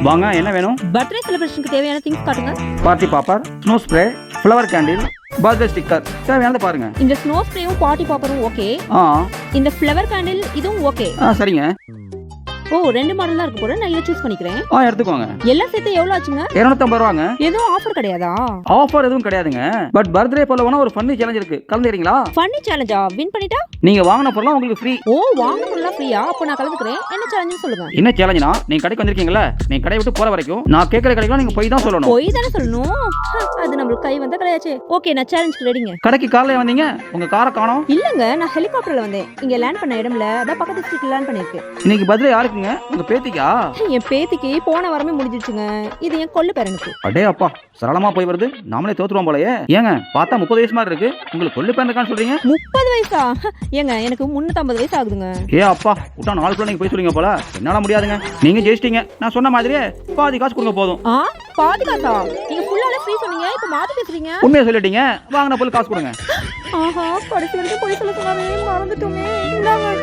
வாங்க, என்ன வேணும்? பர்த்டே செலிப்ரேஷனுக்கு தேவையான திங்ஸ் காட்டுங்க. Party popper, snow spray, flower candle, birthday sticker, தேவையானதை பாருங்க. இந்த ஸ்னோ ஸ்ப்ரேவும் பார்ட்டி பாப்பரும் ஓகே. இந்த ஃப்ளவர் கேண்டில் இதுவும் ஓகே. சரிங்க. ஓ, 2 மாடல் தான் இருக்கு போல. நான் இதை சூஸ் பண்ணிக்கிறேன். எடுத்துக்கோங்க. எல்லாம் சேர்த்து எவ்வளவு ஆச்சுங்க? 250 ரூபாங்க. எதுவும் ஆஃபர் கிடையாதா? ஆஃபர் எதுவும் கிடையாதுங்க. பட் பர்த்டே போலவான ஒரு ஃபன்னி சேலஞ்ச் இருக்கு. கலந்துக்கிறீங்களா? ஃபன்னி சேலஞ்சா? வின் பண்ணிட்டா நீங்க வாங்குன பொருள்லாம் உங்களுக்கு ஃப்ரீ. ஓ, வாங்குன பொருள்லாம் ஃப்ரீயா? அப்ப நான் கலந்துக்கிறேன். என்ன சேலஞ்ச் சொல்லுங்க. என்ன சேலஞ்ச்னா, நீங்க கடைக்கு வந்திருக்கீங்கல, நீங்க கடையை விட்டு போற வரைக்கும் நான் கேக்குற கடைக்கு நீங்க போய் தான் சொல்லணும். போய் தானே சொல்லணும். அது நம்மளுக்கு கை வந்த கடையாச்சே. ஓகே, நான் சேலஞ்சுக்கு ரெடிங்க. கடைக்கு காலையில வந்தீங்க, உங்க காரை காணோம். இல்லங்க, நான் ஹெலிகாப்டர்ல வந்தேன். இங்க லேண்ட் பண்ண இடம்ல அதான் பக்கத்து ஸ்ட்ரீட்ல லேண்ட் பண்ணிருக்கேன். இன்னைக்கு பர்த்டே யாருக்குங்க? உங்க பேத்திக்கா? என் பேத்திக்கு போன வாரமே முடிஞ்சிருச்சுங்க. இது என் கொள்ளு பேரனுக்கு. அடே அப்பா, சரளமா போய் வருது. நாமளே தோத்துருவோம் போலயே. ஏங்க, பார்த்தா 30 வயசு மாதிரி இருக்கு. உங்களுக்கு கொள்ளு பேரன் இருக்கான்னு சொல்றீங்க? 30 வயசா? ஏங்க, எனக்கு 350 வயசு ஆகுதுங்க. அப்பா, விட்டா 4 பிள்ளை நீங்க போய் சொல்லுங்க போல. என்னால முடியாதுங்க. நீங்க ஜெயிச்சிட்டீங்க. நான் சொன்ன மாதிரியே பாதி காசு கொடுங்க போதும். பாதி காசா? நீங்க ஃபுல்லால ஃப்ரீ சொன்னீங்க, இப்ப மாத்தி பேசுறீங்க. உண்மையை சொல்லிட்டீங்க. வாங்கின பொருள் காசு கொடுங்க. கடைசி வரைக்கும் போய் சொல்ல சொன்னாலே மறந்துட்டோமே. இந்தாங்க.